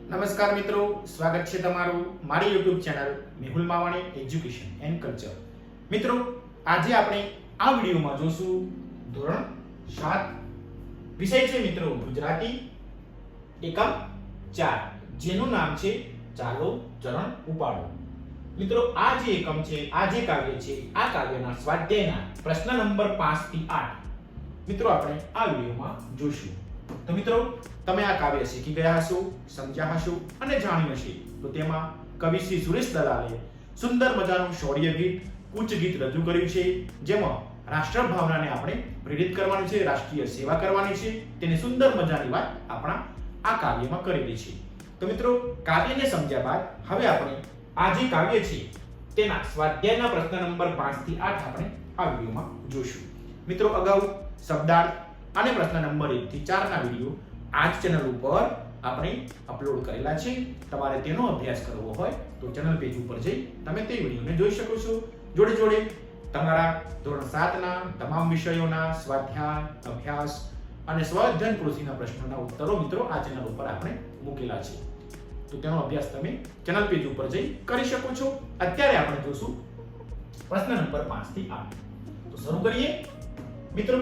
નમસ્કાર મિત્રો, સ્વાગત છે તમારું મારી YouTube channel Mehul Mavani education and culture. મિત્રો, આજે આપણે આ વિડિયોમાં જોશું ધોરણ 7 વિષય છે મિત્રો ગુજરાતી એકમ 4 જેનું નામ છે ચાલો ચરણ ઉપાડો. મિત્રો, આ જે એકમ છે, આ જે કાવ્ય છે, આ કાવ્યના સ્વાધ્યાયના પ્રશ્ન નંબર 5 થી 8 મિત્રો આપણે આ વિડિયોમાં જોશું. તો મિત્રો, તમે આ કાવ્ય શીખી ગયા હશો, સમજ્યા હશો અને જાણ્યું હશે. તો તેમાં કવિ શ્રી સુરેશ દલાલે સુંદર મજાનું શૌર્ય ગીત, કૂચ ગીત રજૂ કર્યું છે, જેમાં રાષ્ટ્ર ભાવનાને આપણે પ્રેરિત કરવાની છે, રાષ્ટ્રીય સેવા કરવાની છે. તેની સુંદર મજાની વાત આપણા આ કાવ્યમાં કરેલી છે. તો મિત્રો, કાવ્યને સમજ્યા બાદ હવે આપણે આ જે કાવ્ય છે તેના સ્વાધ્યાયના પ્રશ્ન નંબર 5 થી 8 આપણે આ વિડિયોમાં જોશું. મિત્રો, અગાઉ શબ્દાર્થ અને પ્રશ્ન નંબર 1 થી 4 ના વિડિયો આ ચેનલ ઉપર આપણે અપલોડ કરેલા છે. તમારે તેનો અભ્યાસ કરવો હોય તો ચેનલ પેજ ઉપર જઈ તમે તે વિડિયોને જોઈ શકો છો. જોડે જોડે તમારા ધોરણ 7 ના તમામ વિષયોના સ્વાધ્યાય, અભ્યાસ અને સ્વઅધ્યયન કૃષિના પ્રશ્નોના ઉત્તરો મિત્રો આ ચેનલ ઉપર આપણે મૂકેલા છે. તો તેનો અભ્યાસ તમે ચેનલ પેજ ઉપર જઈ કરી શકો છો. અત્યારે આપણે જોશું પ્રશ્ન નંબર 5 થી 8. તો શરૂ કરીએ. મિત્રો,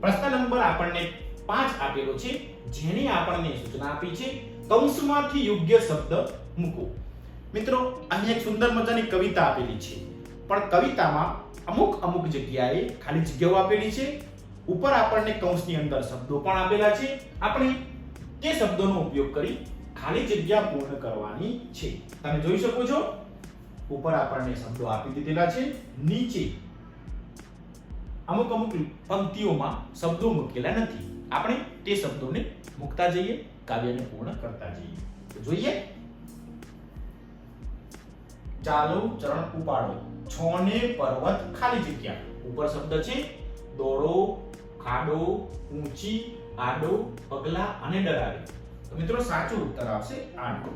પ્રશ્ન નંબર આપણને 5 આપેલો છે, જેની આપણને સૂચના આપી છે કૌંસમાંથી યોગ્ય શબ્દ મૂકો. મિત્રો, અહીં એક સુંદર મજાની કવિતા આપેલી છે, પણ કવિતામાં અમુક જગ્યાએ ખાલી જગ્યાઓ આપેલી છે. ઉપર આપણને કૌંસની અંદર શબ્દો પણ આપેલા છે. આપણે તે શબ્દોનો ઉપયોગ કરી ખાલી જગ્યા પૂર્ણ કરવાની છે. તમે જોઈ શકો છો ઉપર આપણને શબ્દો આપી દીધેલા છે. નીચે અમુક પંક્તિઓમાં શબ્દો મૂકેલા નથી. આપણે તે શબ્દોને મૂકતા જઈએ, કાવ્યને પૂર્ણ કરતા જઈએ. તો જોઈએ. ચાલો ચરણ ઉપાડો, છોને પર્વત ખાલી જગ્યા. ઉપર શબ્દ છે દોડો, ખાડો, ઊંચી, આડો, પગલા અને ડરાવે. તો મિત્રો, સાચો ઉત્તર આવશે આડો.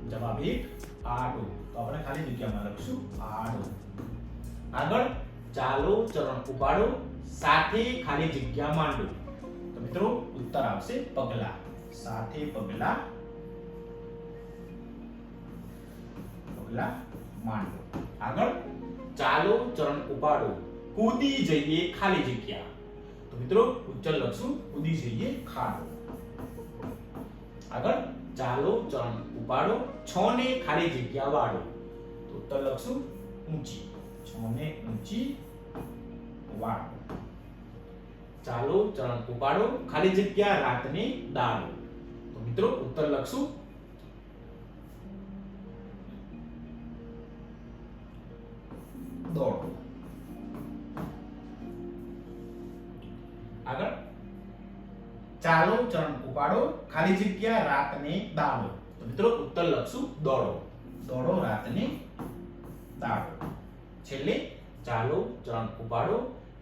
જવાબ 1 આડો. તો આપણે ખાલી જગ્યામાં લખશું આડો. આગળ ચાલો ચરણ ઉપાડો, સાથે ખાલી જગ્યા માંડો. તો મિત્રો, ઉત્તર આવશે પગલા. સાથે પગલા, પગલા માંડો. આગળ ચાલો ચરણ ઉપાડો, કૂદી જઈએ ખાલી જગ્યા. તો મિત્રો, ઉચ્ચાર લખશું કૂદી જઈએ ખાડો. આગળ ચાલો ચરણ ઉપાડો, છોને ખાલી જગ્યા વાળો. તો ઉત્તર લખશું ઊંચી. છોને ઊંચી વાળો. ચાલો ચરણ ઉપાડો, ખાલી જગ્યા રાતને દાડો. તો મિત્રો, ઉત્તર લખશું દોડો. આગળ ચાલો ચરણ ઉપાડો, ખાલી જગ્યા રાતને દાડો. તો મિત્રો, ઉત્તર લખશું દોડો. દોડો રાતને દાડો. છેલ્લે ચાલો ચરણ ઉપાડો,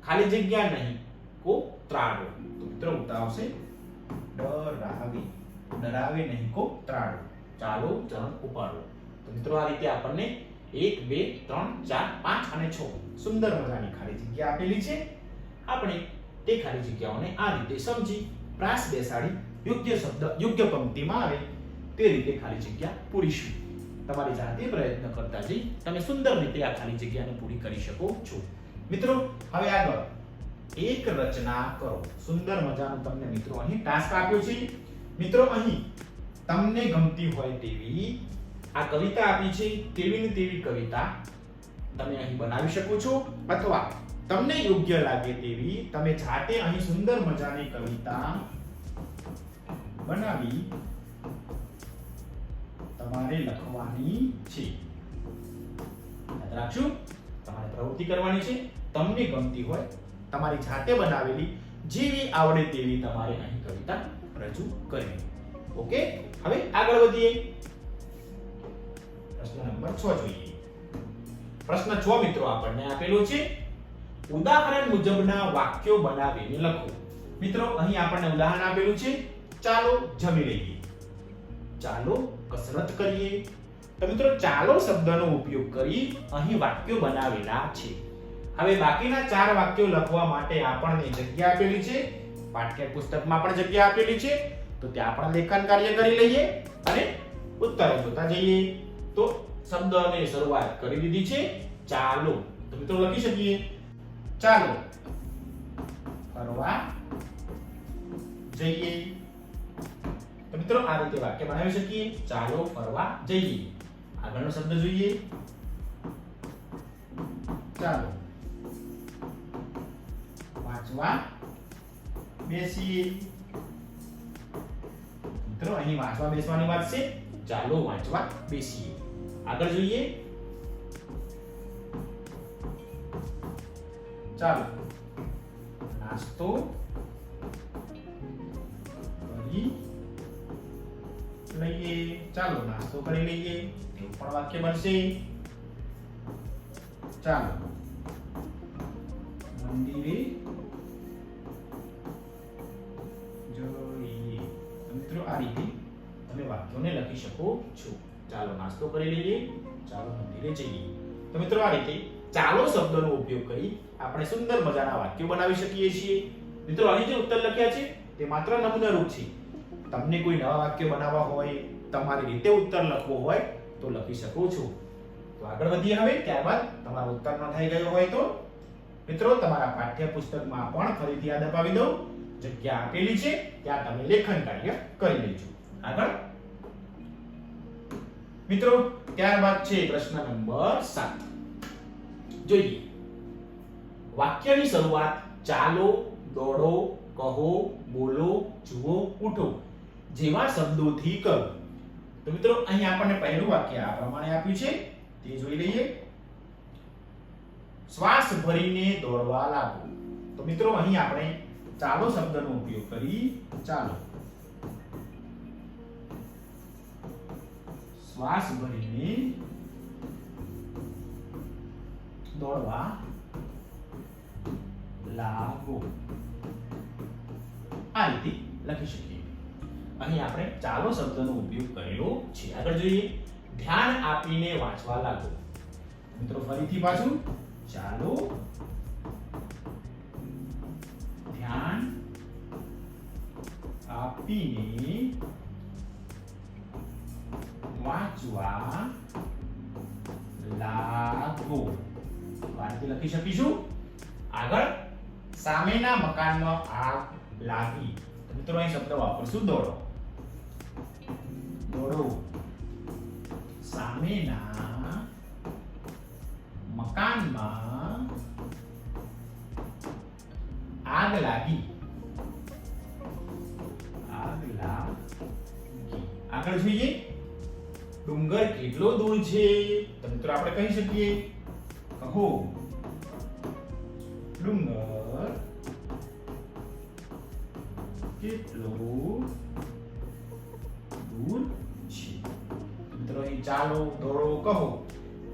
ખાલી જગ્યા નહીં કો ત્રાડો. તો મિત્રો, ઉત્તર આવશે ડરાવે. ડરાવે નહીં કો ત્રાડો. ચાલો ચરણ ઉપાડો. તો મિત્રો, આ રીતે આપણને 1 2 3 4 5 અને 6 સુંદર મજાની ખાલી જગ્યા આપેલી છે. આપણે તે ખાલી જગ્યાઓને આ રીતે સમજી પ્રાસ બેસાડી યોગ્ય શબ્દ યોગ્ય પંક્તિમાં આવે તે રીતે ખાલી જગ્યા પૂરીશું. તમારી જાતે પ્રયત્ન કરતા જઈ તમે સુંદર રીતે આ ખાલી જગ્યાને પૂરી કરી શકો છો. મિત્રો, હવે આગળ એક રચના કરો. સુંદર મજાનું તમને મિત્રો અહીં ટાસ્ક આપ્યો છે. મિત્રો, અહીં તમને ગમતી હોય તેવી આ કવિતા આપી છે. તેવી ને તેવી કવિતા તમે અહીં બનાવી શકો છો, અથવા તમને યોગ્ય લાગે તેવી તમે જાતે અહીં સુંદર મજાની કવિતા બનાવી તમારે લખવાની છે. યાદ રાખજો, તમારે પ્રવૃત્તિ કરવાની છે. તમને ગમતી હોય તમારી જાતે બનાવેલી જેવી આવડે તેવી તમારે અહીં કવિતા રજૂ કરવી. ઓકે, હવે આગળ વધીએ. પ્રશ્ન નંબર 6 જોઈએ. પ્રશ્ન 6 મિત્રો આપણને આપેલો છે ઉદાહરણ મુજબના વાક્યો બનાવીને લખો. મિત્રો, અહીં આપણને ઉદાહરણ આપેલું છે ચાલો જમી લઈએ, ચાલો કસરત કરીએ. તો મિત્રો, ચાલો શબ્દનો ઉપયોગ કરી અહીં વાક્યો બનાવેલા છે. હવે બાકીના 4 વાક્યો લખવા માટે આપણને જગ્યા આપેલી છે. પાઠ્યપુસ્તકમાં પણ જગ્યા આપેલી છે. તો ત્યાં પણ લેખન કાર્ય કરી લઈએ અને ઉત્તર જોતા જઈએ. તો શબ્દની શરૂઆત કરી દીધી છે ચાલો. તો મિત્રો લખી શકીએ ચાલો ફરવા જઈએ. તો મિત્રો આ રીતે વાક્ય બનાવી શકીએ ચાલો ફરવા જઈએ. આગળનો શબ્દ જોઈએ ચાલો વાંચવા બેસીએ. મિત્રો અહીં વાંચવા બેસવાની વાત છે, ચાલો વાંચવા બેસીએ. આગળ જોઈએ ચાલો નાસ્તો કરી લઈએ. ચાલો નાસ્તો કરી લઈએ એવું પણ વાક્ય બનશે. ચાલો મંદિરે જઈએ. મિત્રો આ રીતે તમે વાક્યોને લખી શકો છો. ચાલો નાસ્તો કરી લઈએ, ચાલો મંદિરે જઈએ. તો મિત્રો આ રીતે ચાલો શબ્દનો ઉપયોગ કરી આપણે સુંદર મજાના વાક્યો બનાવી શકીએ છીએ. મિત્રો અહીં જે ઉત્તર લખ્યા છે તે માત્ર નમૂનારૂપ છે. તમને કોઈ નવા વાક્ય બનાવવા હોય, તમારી રીતે ઉત્તર લખવો હોય તો લખી શકો છો. તો આગળ વધીએ હવે. ત્યારબાદ તમારો ઉત્તર ન થઈ ગયો હોય તો મિત્રો તમારા પાઠ્યપુસ્તકમાં પણ ફરીથી યાદ અપાવી દઉં, જગ્યા આપેલી છે ત્યાં તમે લેખન કાર્ય કરી લેજો. આગળ મિત્રો ત્યારબાદ છે પ્રશ્ન નંબર 7. જોઈએ વાક્યની શરૂઆત ચાલો, દોડો, કહો, બોલો, જુઓ, ઉઠો જેવા શબ્દોથી કરો. તો મિત્રો અહીં આપણને પહેલું વાક્ય આ પ્રમાણે આપ્યું છે તે જોઈ લઈએ. શ્વાસ ભરીને દોડવા લાગો. તો મિત્રો અહીં આપણે ચાલો શબ્દનો ઉપયોગ કરી ચાલો શ્વાસ ભરીને દોડવા લાગો આ રીતે લખી શકીએ. અહીં આપણે ચાલો શબ્દનો ઉપયોગ કરેલો છે. આગળ જોઈએ ધ્યાન આપીને વાંચવા લાગો. મિત્રો ફરીથી પાછું ચાલો ધ્યાન આપીને વાંચવા લાગો. આ રીતે લખી શકીશું. આગળ સામેના મકાનમાં આગ લાગી. તો મિત્રો અહીં શબ્દ વાપરશું દોડો. દોડો સામેના મકાનમાં આગ લાગી. આગ લાગી. આગળ જોઈએ ડુંગર કેટલો દૂર છે. તો મિત્રો આપણે કહી શકીએ કહો ડુંગર કેટલો દૂર છે. મિત્રો અહીં ચાલો, દોડો, કહો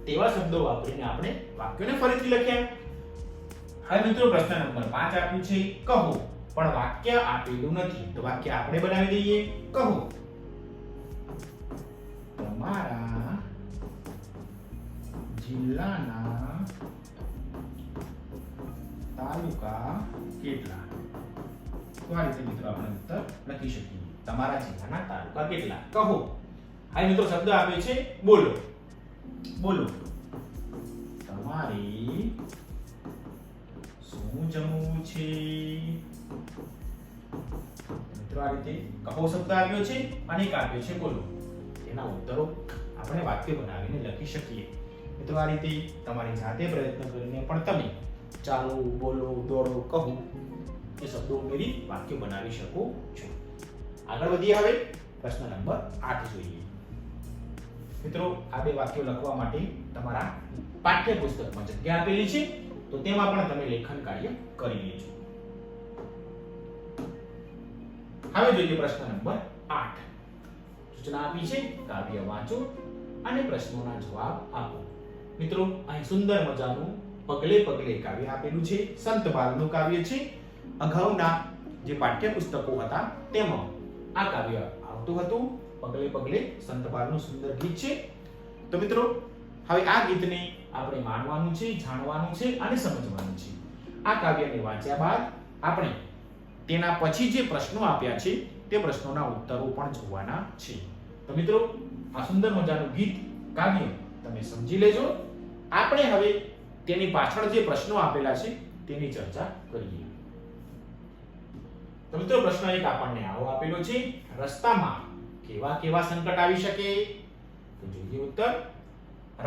તેવા શબ્દો વાપરીને આપણે વાક્યોને ફરીથી લખ્યા. હવે મિત્રો પ્રશ્ન નંબર 5 આપ્યું છે કહો, પણ વાક્ય આપેલું નથી. તો વાક્ય આપણે બનાવી દઈએ. કહો તમારા જિલ્લાના તાલુકા કેટલા. તો આ રીતે મિત્રો આપણે ઉત્તર લખી શકીએ. તમારા જિલ્લાના તાલુકા કેટલા કહો. આ મિત્રો શબ્દ આપે છે બોલો. બોલો તમારે શું જમવું છે. મિત્રો આ રીતે કહો શબ્દ આપ્યો છે અને એક આપ્યો છે બોલો. એના ઉત્તરો આપણે વાક્ય બનાવીને લખી શકીએ. મિત્રો આ રીતે તમારી જાતે પ્રયત્ન કરીને પણ તમે ચાલો, બોલો, દોડો, કહો એ શબ્દો ઉમેરી વાક્ય બનાવી શકો છો. આગળ વધીએ હવે પ્રશ્ન નંબર 8 જોઈએ. મિત્રો આ બે વાક્યો લખવા માટે તમારા પાઠ્યપુસ્તકમાં જગ્યા આપેલી છે તો તેમાં પણ તમે લેખન કાર્ય કરી લેજો. હવે જોઈએ પ્રશ્ન નંબર 8. સૂચના આપી છે કાવ્ય વાંચો અને પ્રશ્નોના જવાબ આપો. મિત્રો અહીં સુંદર મજાનું પગલે પગલે કાવ્ય આપેલું છે. સંત બાલનું કાવ્ય છે. અગાઉના જે પાઠ્યપુસ્તકો હતા તેમાં આ કાવ્ય આવતું હતું. પગલે પગલે સંત બાલનું સુંદર ગીત છે. તો મિત્રો હવે આ ગીતને આપણે માણવાનું છે, જાણવાનું છે અને સમજવાનું છે. આ કાવ્યને વાંચ્યા બાદ આપણે તેના પછી જે પ્રશ્નો આપ્યા છે તે પ્રશ્નોના ઉત્તરો પણ જોવાના છે. તો મિત્રો આ સુંદર મજાનું ગીત કાવ્ય તમે સમજી લેજો. આપણે હવે તેની પાછળ જે પ્રશ્નો આપેલા છે તેની ચર્ચા કરીએ. તો મિત્રો પ્રશ્ન 1 આપણને આવો આપેલો છે, રસ્તામાં કેવા કેવા સંકટ આવી શકે? તો જોઈએ ઉત્તર.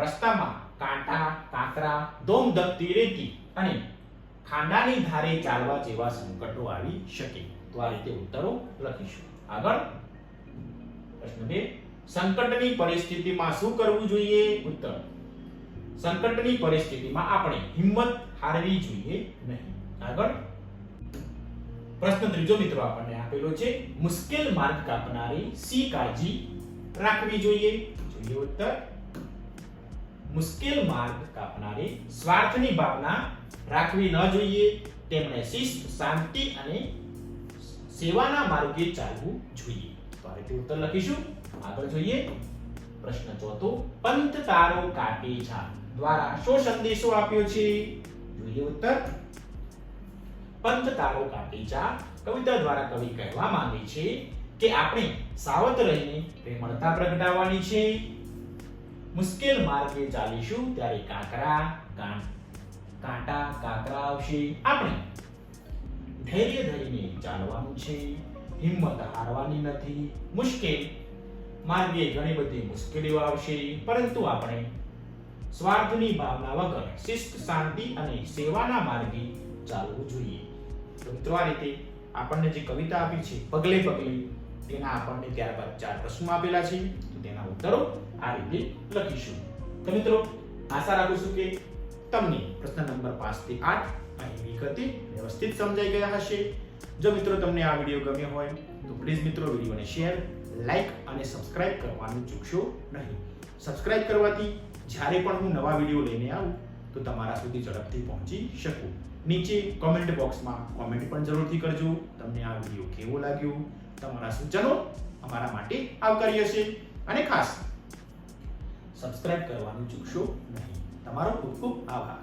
રસ્તામાં કાંટા, કાંકરા, ધોમધકતી રેતી અને ખાંડાની ધારે ચાલવા જેવા સંકટો આવી શકે. તો આ રીતે ઉત્તરો લખીશું. આગળ પ્રશ્ન 2, સંકટની પરિસ્થિતિમાં શું કરવું જોઈએ? ઉત્તર. સંકટની પરિસ્થિતિમાં આપણે હિંમત હારવી જોઈએ નહીં. આગળ પ્રશ્ન 3 મિત્રો આપણને આપેલો છે, મુશ્કેલ માર્ગ કાપનારી શી કાળજી રાખવી જોઈએ? જોઈએ ઉત્તર. મુશ્કેલ માર્ગ કાપનારી સ્વાર્થની ભાવના રાખવી ન જોઈએ. તેમણે શિસ્ત, શાંતિ અને સેવાના માર્ગે ચાલવું જોઈએ. તો આ રીતે ઉત્તર લખીશું. આગળ જોઈએ પ્રશ્ન 4, પંથ તારો કાપે જા દ્વારા શો સંદેશો આપ્યો છે? જોઈએ ઉત્તર. પંથ તારો કાપે જા કવિતા દ્વારા કવિ કહેવા માંગે છે કે આપણે સાવધ રહીને પ્રેમળતા પ્રગટાવવાની છે. મુશ્કેલ માર્ગે ચાલીશું ત્યારે કાંટા કાંકરા આવશે. આપણે ધૈર્ય ધરીને ચાલવાનું છે, હિંમત હારવાની નથી. મુશ્કેલ માર્ગે ઘણી બધી મુશ્કેલીઓ આવશે, પરંતુ આપણે સ્વાર્થની ભાવના વગર શિસ્ત, શાંતિ અને સેવાના માર્ગે ચાલવું જોઈએ. તો મિત્રો આ રીતે આપણને જે કવિતા આપી છે પગલે પગલે, તેના આપણને ત્યારબાદ 4 પ્રશ્નો આપેલા છે. તો તેના ઉત્તરો આ રીતે લખીશું. તો મિત્રો આશા રાખું છું કે તમને પ્રશ્ન નંબર 5 થી 8 અહીં વિગતે વ્યવસ્થિત સમજાઈ ગયા હશે. જો મિત્રો તમને આ વિડિયો ગમ્યો હોય તો પ્લીઝ મિત્રો વિડિયોને શેર, લાઈક અને સબસ્ક્રાઇબ કરવાનું ચૂકશો નહીં. સબસ્ક્રાઇબ કરવાથી જ્યારે પણ હું નવા વિડિયો લઈને આવું તો તમારા સુધી ઝડપથી પહોંચી શકું. નીચે કોમેન્ટ બોક્સમાં કોમેન્ટ પણ જરૂરથી કરજો. તમને આ વિડિયો કેવો લાગ્યો? તમારા સૂચનો અમારા માટે આવકાર્ય છે. અને ખાસ સબસ્ક્રાઇબ કરવાનું ચૂકશો નહીં. તમારો ખૂબ ખૂબ આભાર.